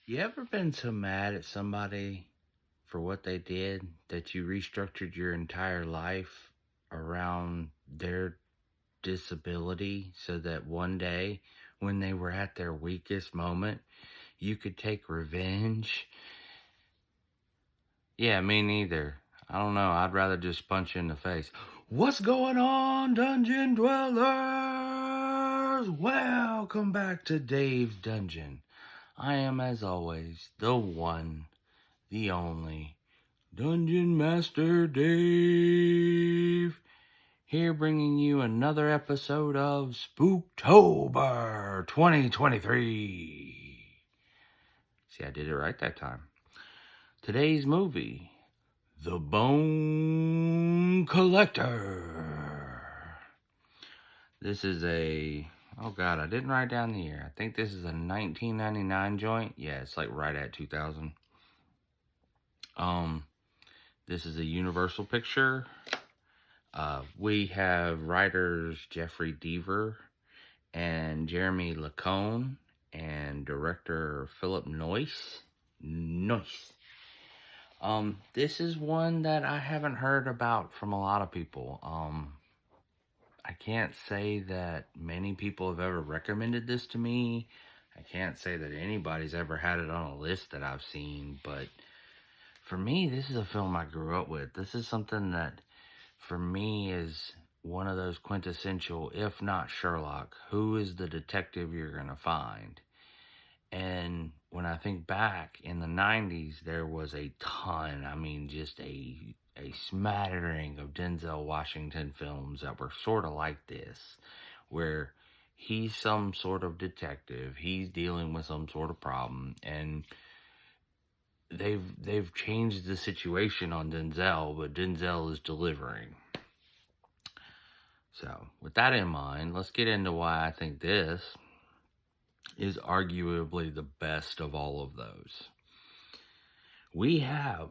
You ever been so mad at somebody for what they did that you restructured your entire life around their disability so that one day when they were at their weakest moment, you could take revenge? Yeah, me neither. I don't know. I'd rather just punch you in the face. What's going on, Dungeon Dwellers? Welcome back to Dave's Dungeon. I am, as always, the one, the only, Dungeon Master Dave, here bringing you another episode of Spooktober 2023. See, I did it right that time. Today's movie, The Bone Collector. This is oh God, I didn't write down the year. I think this is a 1999 joint. Yeah, it's like right at 2000. This is a Universal picture. We have writers Jeffrey Deaver and Jeremy Lacone and director Philip Noyce. This is one that I haven't heard about from a lot of people. I can't say that many people have ever recommended this to me. I can't say that anybody's ever had it on a list that I've seen, but for me, this is a film I grew up with. This is something that, for me, is one of those quintessential, if not Sherlock, who is the detective you're going to find? And when I think back, in the 90s, there was a ton, just a smattering of Denzel Washington films that were sort of like this, where he's some sort of detective, he's dealing with some sort of problem, and they've changed the situation on Denzel, but Denzel is delivering. So, with that in mind, let's get into why I think this is arguably the best of all of those. We have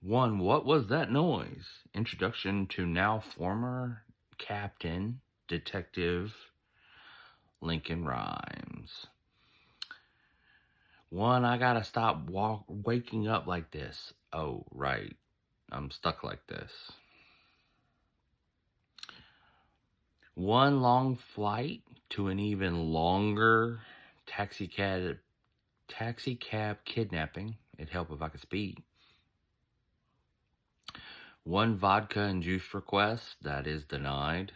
one, What Was That Noise? Introduction to now former Captain Detective Lincoln Rhymes. One, I gotta stop waking up like this. Oh, right. I'm stuck like this. One, long flight to an even longer taxi cab kidnapping. It'd help if I could speak. One, vodka and juice request that is denied.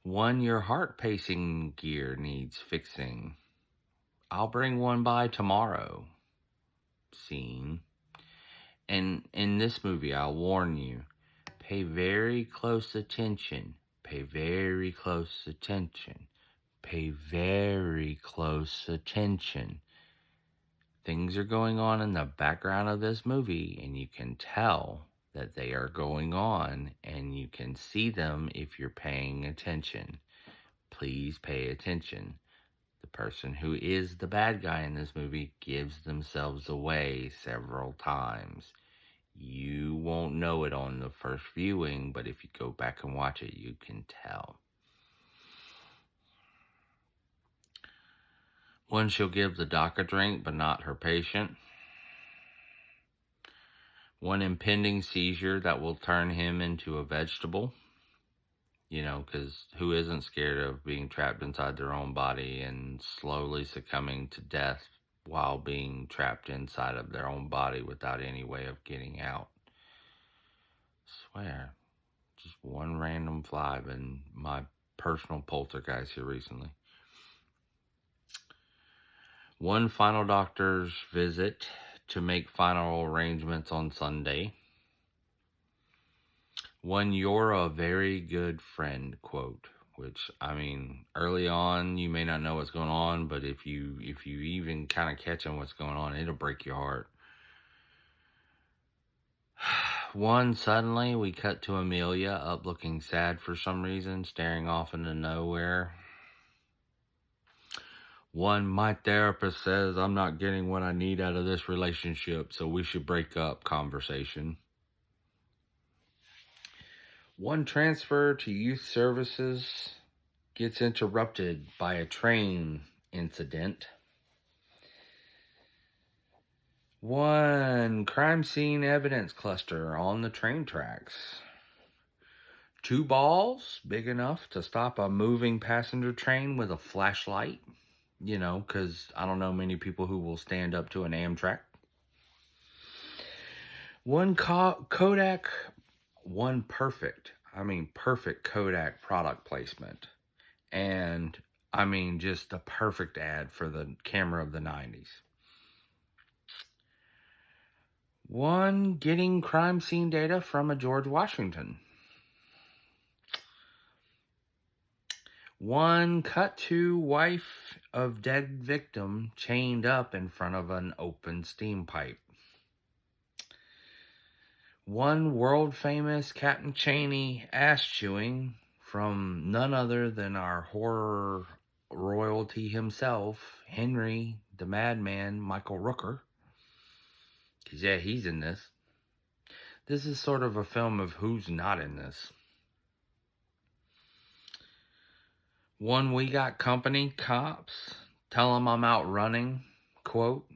One, your heart pacing gear needs fixing. I'll bring one by tomorrow. Scene. And in this movie, I'll warn you, pay very close attention. Pay very close attention. Pay very close attention. Things are going on in the background of this movie, and you can tell that they are going on, and you can see them if you're paying attention. Please pay attention. The person who is the bad guy in this movie gives themselves away several times. You won't know it on the first viewing, but if you go back and watch it, you can tell. One, she'll give the doc a drink, but not her patient. One, impending seizure that will turn him into a vegetable. You know, because who isn't scared of being trapped inside their own body and slowly succumbing to death while being trapped inside of their own body without any way of getting out? Swear, just one random fly been my personal poltergeist here recently. One, final doctor's visit to make final arrangements on Sunday. One, you're a very good friend quote, which, early on, you may not know what's going on, but if you even kind of catch on what's going on, it'll break your heart. One, suddenly we cut to Amelia up looking sad for some reason, staring off into nowhere. One, my therapist says I'm not getting what I need out of this relationship, so we should break up conversation. One, transfer to youth services gets interrupted by a train incident. One crime scene evidence cluster on the train tracks. 2 balls big enough to stop a moving passenger train with a flashlight. You know, because I don't know many people who will stand up to an Amtrak. One Kodak, one perfect Kodak product placement. And I mean, just the perfect ad for the camera of the 90s. One getting crime scene data from a George Washington. One cut to wife of dead victim chained up in front of an open steam pipe. One world famous Captain Cheney ass chewing from none other than our horror royalty himself, Henry the Madman Michael Rooker. Because yeah, he's in this. This is sort of a film of who's not in this. One we got company, cops. Tell them I'm out running. Quote.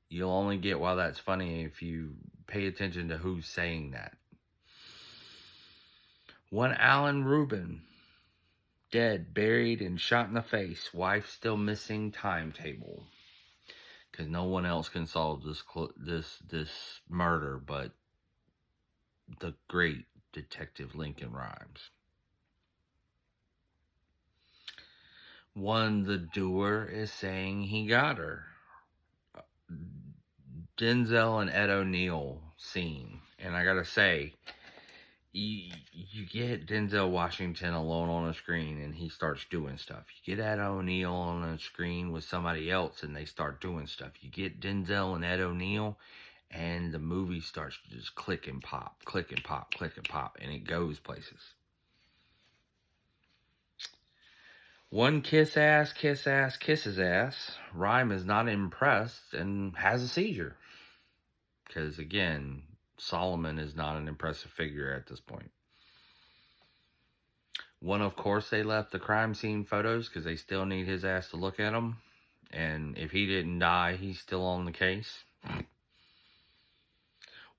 You'll only get why that's funny if you pay attention to who's saying that. One Alan Rubin. Dead, buried, and shot in the face. Wife still missing timetable. Because no one else can solve this murder but the great Detective Lincoln Rhymes. One, the doer is saying he got her. Denzel and Ed O'Neill scene. And I gotta say, you get Denzel Washington alone on a screen and he starts doing stuff. You get Ed O'Neill on a screen with somebody else and they start doing stuff. You get Denzel and Ed O'Neill and the movie starts to just click and pop, click and pop, click and pop, and it goes places. One kisses ass. Rhyme is not impressed and has a seizure. Because again, Solomon is not an impressive figure at this point. One, of course, they left the crime scene photos because they still need his ass to look at them. And if he didn't die, he's still on the case.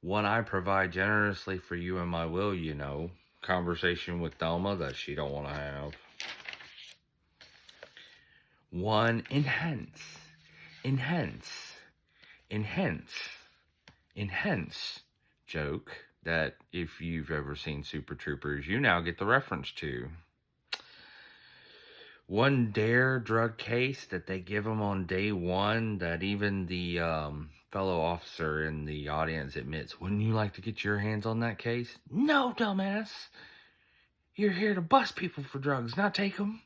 One, I provide generously for you and my will, you know. Conversation with Thelma that she don't want to have. One, enhance joke that if you've ever seen Super Troopers, you now get the reference to. One dare drug case that they give them on day one that even the fellow officer in the audience admits, wouldn't you like to get your hands on that case? No, dumbass. You're here to bust people for drugs, not take them.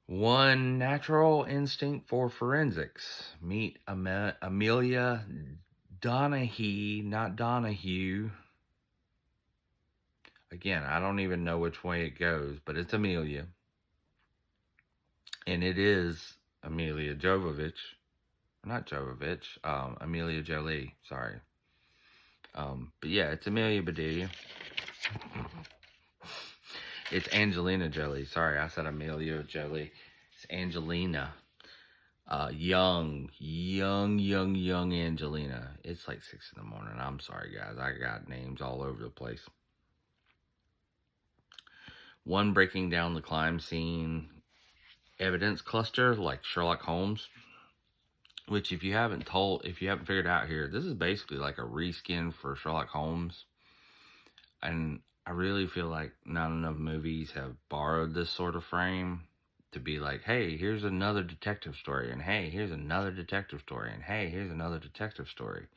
One natural instinct for forensics. Meet Amelia Donahue, not Donahue. Again, I don't even know which way it goes, but it's Amelia. And it is Amelia Jovovich. Not Jovovich, Amelia Jolie, sorry. But yeah, it's Amelia Bedelia. It's Angelina Jolie. Sorry, I said Amelia Jolie. It's Angelina. Young Angelina. It's like 6 in the morning. I'm sorry, guys. I got names all over the place. One, breaking down the crime scene evidence cluster like Sherlock Holmes. Which, if you haven't figured out here, this is basically like a reskin for Sherlock Holmes. And I really feel like not enough movies have borrowed this sort of frame to be like, hey, here's another detective story, and hey, here's another detective story, and hey, here's another detective story.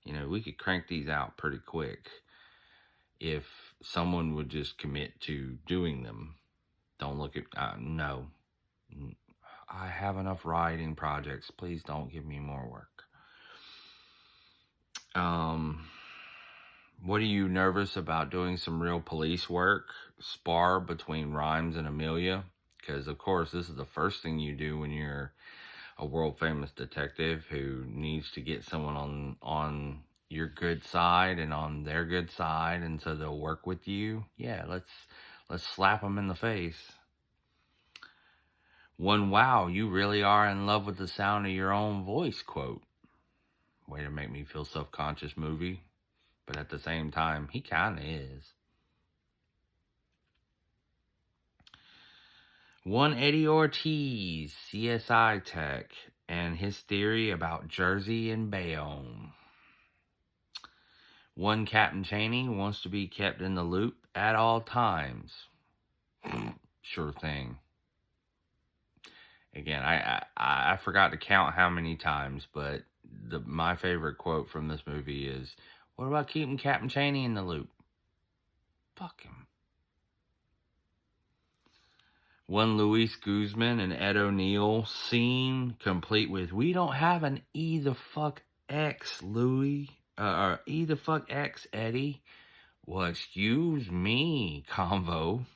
You know, we could crank these out pretty quick if someone would just commit to doing them. Don't look at, no. I have enough writing projects. Please don't give me more work. What are you nervous about doing some real police work? Spar between Rhymes and Amelia? Because, of course, this is the first thing you do when you're a world-famous detective who needs to get someone on your good side and on their good side, and so they'll work with you. Yeah, let's slap them in the face. One, wow, you really are in love with the sound of your own voice quote. Way to make me feel self-conscious, movie. But at the same time, he kind of is. One, Eddie Ortiz, CSI tech, and his theory about Jersey and Bayonne. One, Captain Cheney wants to be kept in the loop at all times. Sure thing. Again, I forgot to count how many times, but my favorite quote from this movie is, "What about keeping Captain Cheney in the loop? Fuck him." One, Luis Guzman and Ed O'Neill scene, complete with, "We don't have an E the fuck X, Louis, or E the fuck X, Eddie." Well, excuse me, convo.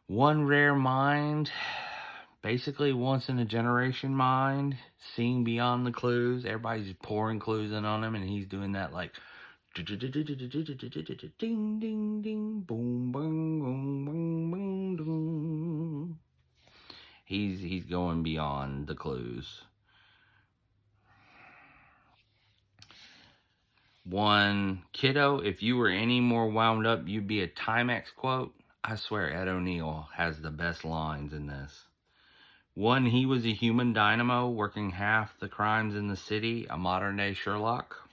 One, Rare Mind, basically once in a generation mind, seeing beyond the clues. Everybody's just pouring clues in on him, and he's doing that like ding ding ding boom boom boom boom boom boom. He's going beyond the clues. One, kiddo, if you were any more wound up, you'd be a Timex quote. I swear Ed O'Neill has the best lines in this. One, he was a human dynamo working half the crimes in the city, a modern day Sherlock.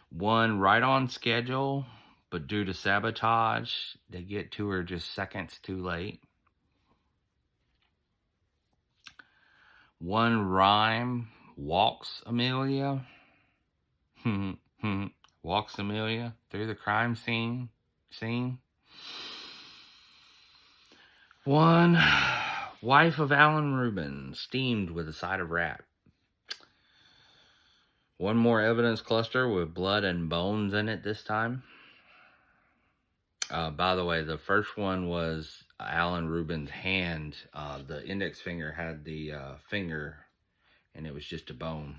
One, right on schedule, but due to sabotage, they get to her just seconds too late. One, rhyme, walks Amelia. Walks Amelia through the crime scene. One, wife of Alan Rubin, steamed with a side of rat. One more evidence cluster with blood and bones in it this time. By the way, the first one was Alan Rubin's hand. The index finger had the finger, and it was just a bone.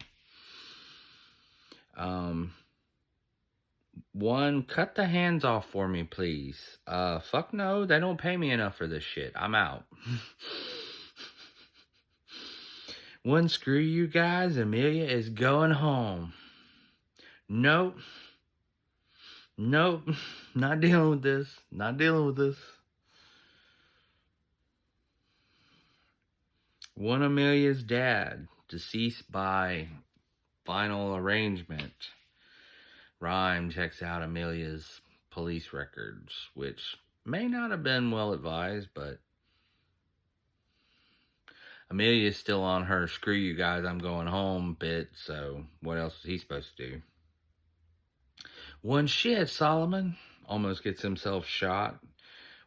One, cut the hands off for me, please. Fuck no, they don't pay me enough for this shit. I'm out. One, screw you guys, Amelia is going home. Nope, not dealing with this. One, Amelia's dad, deceased by final arrangement. Rhyme checks out Amelia's police records, which may not have been well advised, but Amelia's still on her "screw you guys, I'm going home" bit, so what else is he supposed to do? One, shit, Solomon almost gets himself shot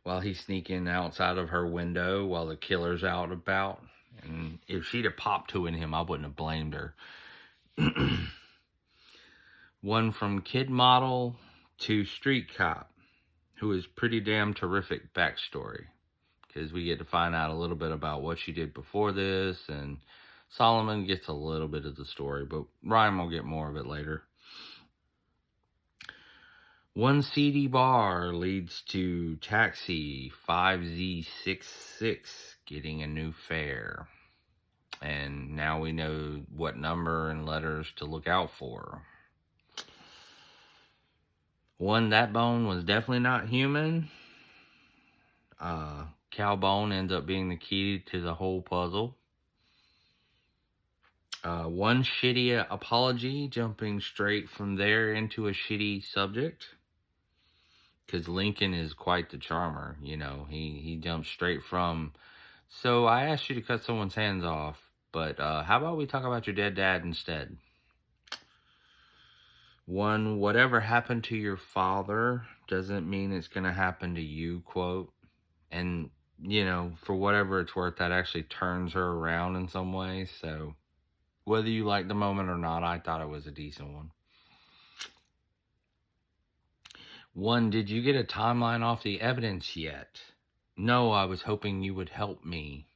while he's sneaking outside of her window while the killer's out about. And if she'd have popped to him, I wouldn't have blamed her. One, from kid model to street cop, who is pretty damn terrific backstory, because we get to find out a little bit about what she did before this, and Solomon gets a little bit of the story, but Ryan will get more of it later. One, seedy bar leads to taxi 5Z66 getting a new fare. And now we know what number and letters to look out for. One, that bone was definitely not human. Cow bone ends up being the key to the whole puzzle. One, shitty apology, jumping straight from there into a shitty subject. Because Lincoln is quite the charmer, you know. He jumps straight from, so I asked you to cut someone's hands off, but how about we talk about your dead dad instead? One, whatever happened to your father doesn't mean it's going to happen to you, quote. And, you know, for whatever it's worth, that actually turns her around in some ways. So whether you like the moment or not, I thought it was a decent one. One, did you get a timeline off the evidence yet? No, I was hoping you would help me.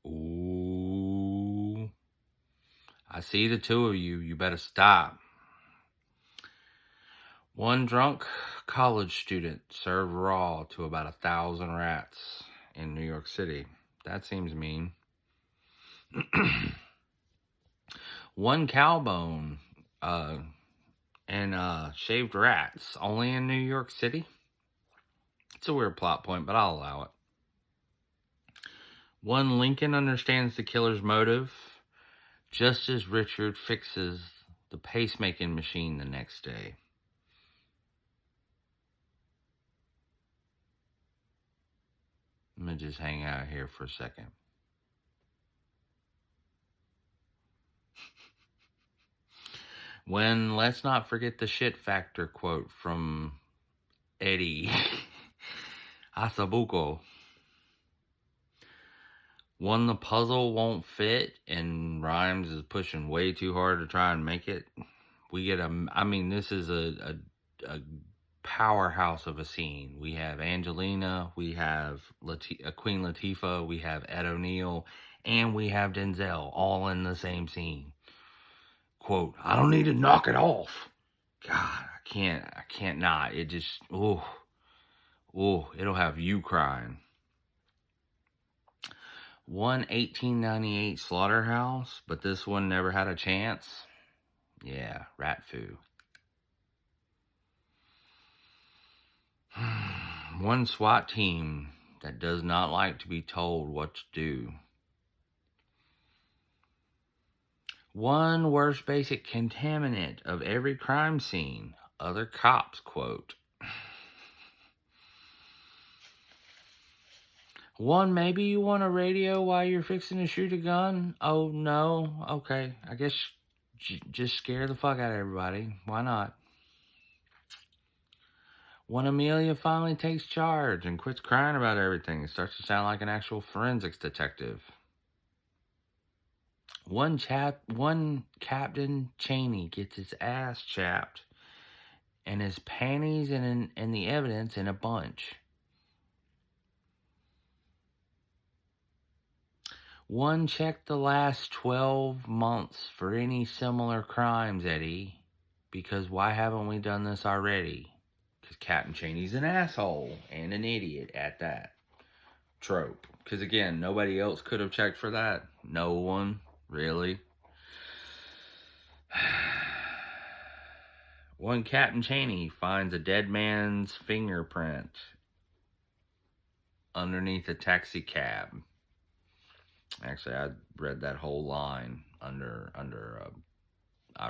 Ooh. I see the two of you. You better stop. One drunk college student served raw to about 1,000 rats in New York City. That seems mean. One cow bone and shaved rats only in New York City. It's a weird plot point, but I'll allow it. One Lincoln understands the killer's motive just as Richard fixes the pacemaking machine the next day. I'm going to just hang out here for a second. When let's not forget the shit factor quote from Eddie Asabuco. One, the puzzle won't fit and Rhymes is pushing way too hard to try and make it. We get this is a powerhouse of a scene. We have Angelina, we have Queen Latifah, we have Ed O'Neill, and we have Denzel all in the same scene. Quote, I don't need to knock it off. God, I can't not. It just, it'll have you crying. One 1898 slaughterhouse, but this one never had a chance. Yeah, rat foo. One SWAT team that does not like to be told what to do. One worst basic contaminant of every crime scene. Other cops, quote. One, maybe you want a radio while you're fixing to shoot a gun? Oh, no? Okay, I guess just scare the fuck out of everybody. Why not? When Amelia finally takes charge and quits crying about everything, it starts to sound like an actual forensics detective. One Captain Cheney gets his ass chapped and his panties and the evidence in a bunch. One, check the last 12 months for any similar crimes, Eddie. Because why haven't we done this already? Because Captain Cheney's an asshole and an idiot at that. Trope. Because again, nobody else could have checked for that. No one, really. One Captain Cheney finds a dead man's fingerprint underneath a taxi cab. Actually, I read that whole line I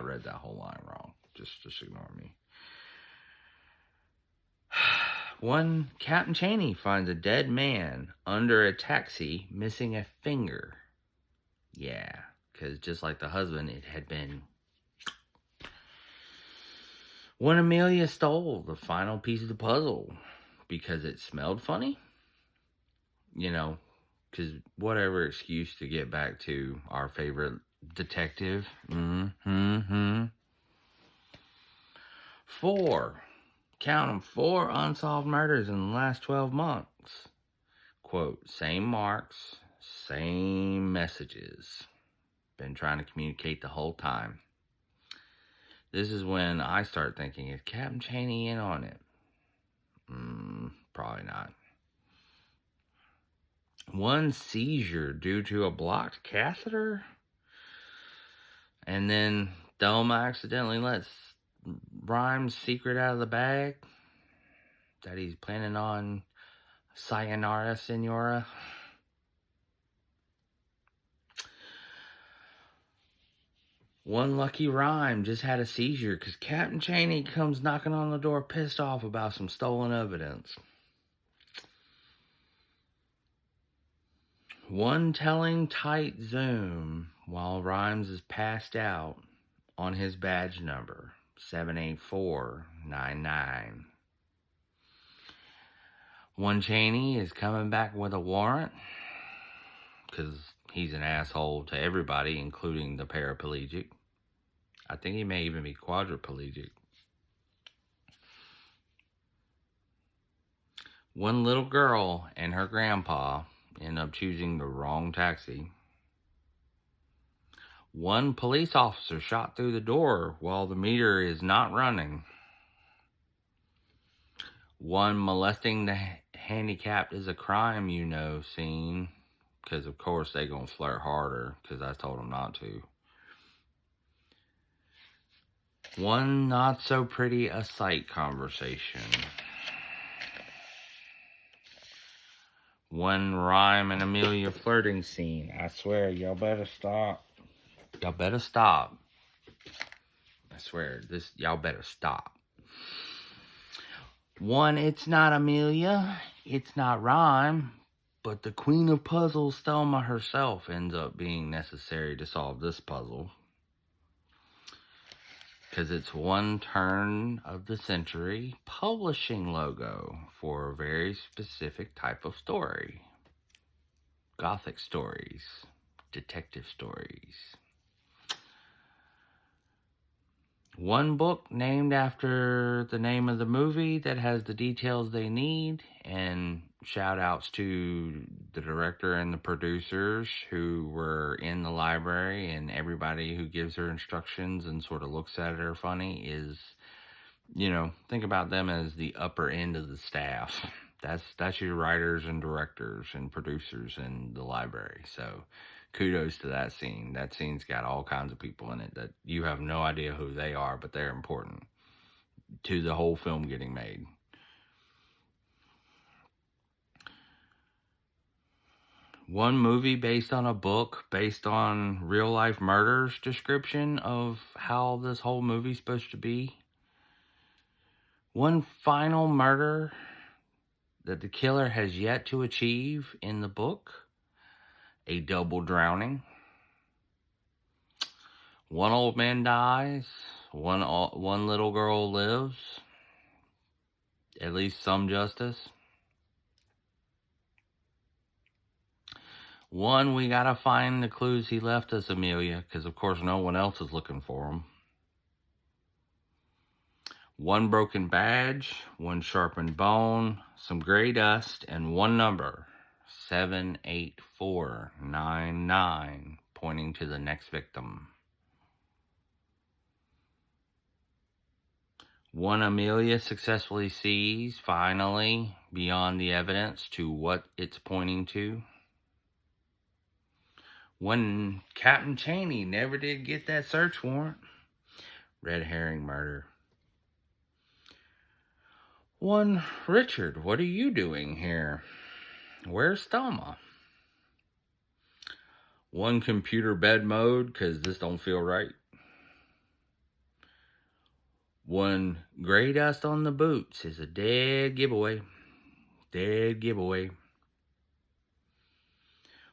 read that whole line wrong. Just ignore me. One Captain Cheney finds a dead man under a taxi missing a finger. Yeah, because just like the husband, it had been. When Amelia stole the final piece of the puzzle because it smelled funny. You know, because whatever excuse to get back to our favorite detective. 4. Count them, 4 unsolved murders in the last 12 months. Quote, same marks, same messages. Been trying to communicate the whole time. This is when I start thinking, is Captain Cheney in on it? Probably not. One seizure due to a blocked catheter. And then Thelma accidentally lets Rhymes' secret out of the bag. That he's planning on sayonara, senora. One lucky Rhyme just had a seizure because Captain Cheney comes knocking on the door pissed off about some stolen evidence. One telling tight zoom while Rhymes is passed out on his badge number, 78499. One Cheney is coming back with a warrant because he's an asshole to everybody, including the paraplegic. I think he may even be quadriplegic. One little girl and her grandpa end up choosing the wrong taxi. One police officer shot through the door while the meter is not running. One, molesting the handicapped is a crime, scene. Because, of course, they going to flirt harder because I told them not to. One, not so pretty a sight conversation. One, Rhyme and Amelia flirting scene. I swear, y'all better stop. Y'all better stop. I swear, y'all better stop. One, it's not Amelia, it's not Rhyme, but the queen of puzzles, Thelma herself, ends up being necessary to solve this puzzle. Because it's one turn of the century publishing logo for a very specific type of story. Gothic stories, detective stories. One book named after the name of the movie that has the details they need, and shout outs to the director and the producers who were in the library, and everybody who gives her instructions and sort of looks at it are funny is, think about them as the upper end of the staff. That's your writers and directors and producers in the library. So kudos to that scene. That scene's got all kinds of people in it that you have no idea who they are, but they're important to the whole film getting made. One movie based on a book, based on real life murders description of how this whole movie's supposed to be. One final murder that the killer has yet to achieve in the book. A double drowning. One old man dies. One little girl lives. At least some justice. One, we gotta find the clues he left us, Amelia, because of course no one else is looking for them. One broken badge, one sharpened bone, some gray dust, and one number, 78499, pointing to the next victim. One, Amelia successfully sees, finally, beyond the evidence to what it's pointing to. One, Captain Chaney never did get that search warrant. Red herring murder. One, Richard, what are you doing here? Where's Thelma? One, computer bed mode, because this don't feel right. One, gray dust on the boots is a dead giveaway. Dead giveaway.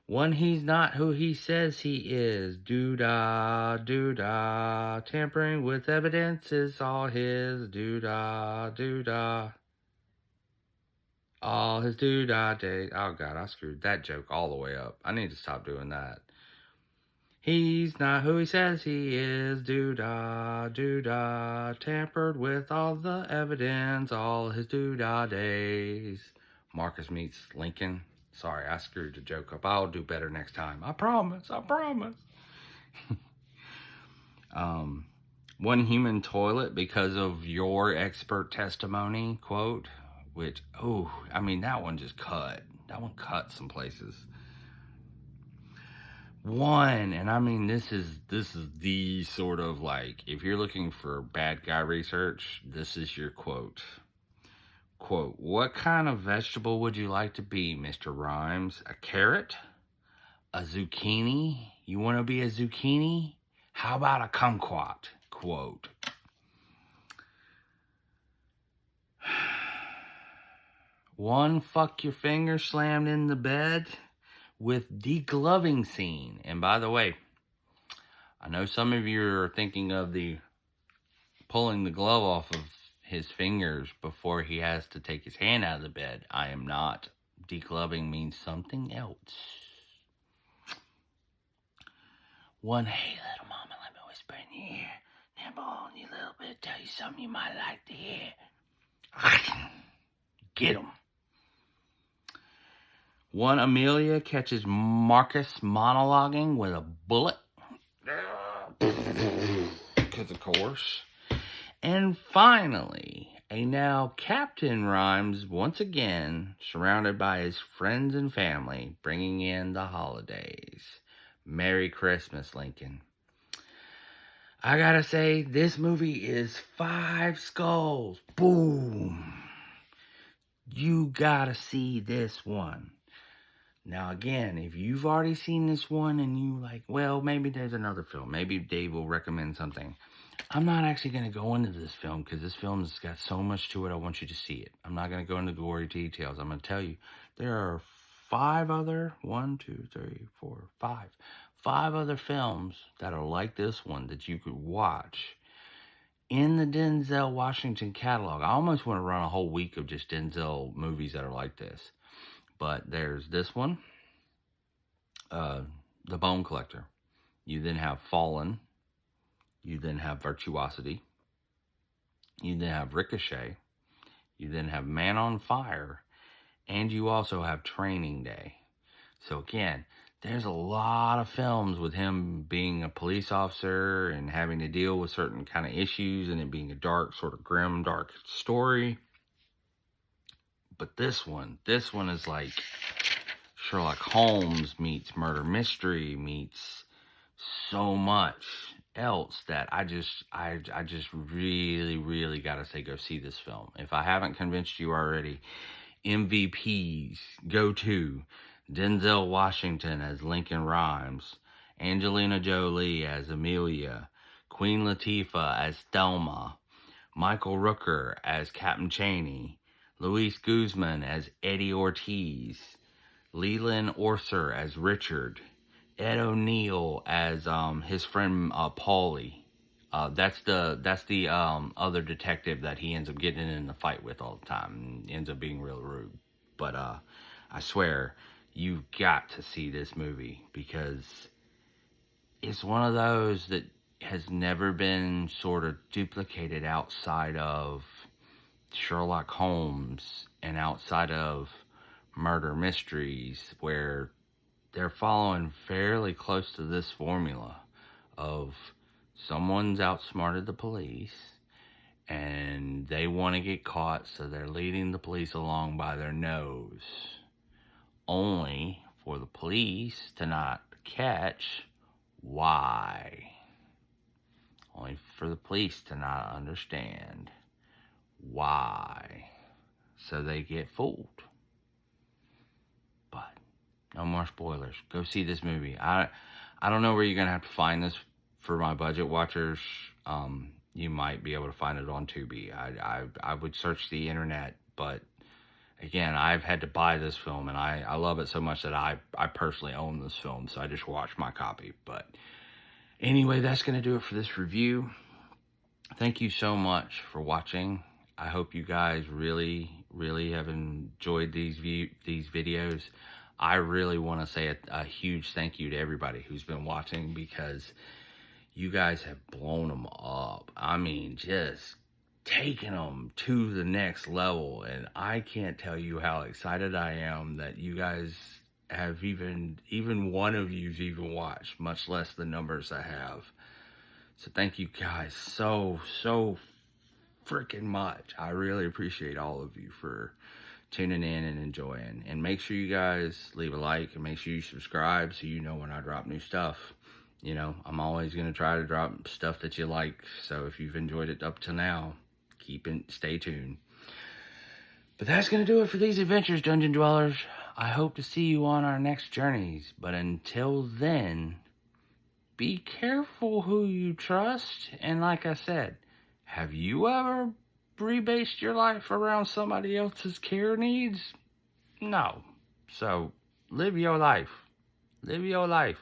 One, he's not who he says he is. Doo-dah, doo-dah. Tampering with evidence is all his. Doo-dah, doo-dah. All his doo-dah days. Oh, God, I screwed that joke all the way up. I need to stop doing that. He's not who he says he is. Doo-dah, doo-dah. Tampered with all the evidence. All his doo-dah days. Marcus meets Lincoln. Sorry, I screwed the joke up. I'll do better next time. I promise. I promise. One human toilet because of your expert testimony, quote, which, that one just cut. That one cut some places. One, and this is the sort of like, if you're looking for bad guy research, this is your quote. Quote, what kind of vegetable would you like to be, Mr. Rhymes? A carrot? A zucchini? You want to be a zucchini? How about a kumquat? Quote. One, fuck your finger slammed in the bed with degloving scene. And by the way, I know some of you are thinking of the pulling the glove off of his fingers before he has to take his hand out of the bed. I am not. Degloving means something else. One, hey little mama, let me whisper in your ear. Nibble on you a little bit, tell you something you might like to hear. Get him. One, Amelia catches Marcus monologuing with a bullet. Because of course. And finally, And now Captain Rhymes, once again, surrounded by his friends and family, bringing in the holidays. Merry Christmas, Lincoln. I gotta say, this movie is 5 skulls. Boom. You gotta see this one. Now, again, if you've already seen this one and you like, well, maybe there's another film. Maybe Dave will recommend something. I'm not actually going to go into this film because this film's got so much to it. I want you to see it. I'm not going to go into gory details. I'm going to tell you there are 5 other, 5 other films that are like this one that you could watch in the Denzel Washington catalog. I almost want to run a whole week of just Denzel movies that are like this. But there's this one, The Bone Collector. You then have Fallen. You then have Virtuosity. You then have Ricochet. You then have Man on Fire. And you also have Training Day. So again, there's a lot of films with him being a police officer and having to deal with certain kind of issues and it being a dark, sort of grim, dark story. But this one is like Sherlock Holmes meets murder mystery meets so much else that I just really gotta say, go see this film. If I haven't convinced you already, MVPs, go to Denzel Washington as Lincoln Rhymes, Angelina Jolie as Amelia, Queen Latifah as Thelma, Michael Rooker as Captain Cheney, Luis Guzman as Eddie Ortiz, Leland Orser as Richard, Ed O'Neill as his friend Paulie. That's the other detective that he ends up getting in the fight with all the time and ends up being real rude. But I swear, you've got to see this movie because it's one of those that has never been sort of duplicated outside of Sherlock Holmes and outside of murder mysteries, where they're following fairly close to this formula of someone's outsmarted the police and they want to get caught, so they're leading the police along by their nose, only for the police to not catch why, only for the police to not understand why, so they get fooled. But no more spoilers. Go see this movie. I don't know where you're gonna have to find this for my budget watchers. You might be able to find it on Tubi. I would search the internet, but again, I've had to buy this film, and I love it so much that I personally own this film, so I just watched my copy. But anyway, that's gonna do it for this review. Thank you so much for watching. I hope you guys really have enjoyed these videos. I really want to say a huge thank you to everybody who's been watching, because you guys have blown them up. I mean, just taking them to the next level. And I can't tell you how excited I am that you guys have even one of you's even watched, much less the numbers I have. So thank you guys so freaking much. I really appreciate all of you for tuning in and enjoying. And make sure you guys leave a like and make sure you subscribe so you know when I drop new stuff. You know, I'm always going to try to drop stuff that you like. So if you've enjoyed it up to now, stay tuned. But that's going to do it for these adventures, Dungeon Dwellers. I hope to see you on our next journeys. But until then, be careful who you trust. And like I said, have you ever rebased your life around somebody else's care needs? No. So live your life. Live your life.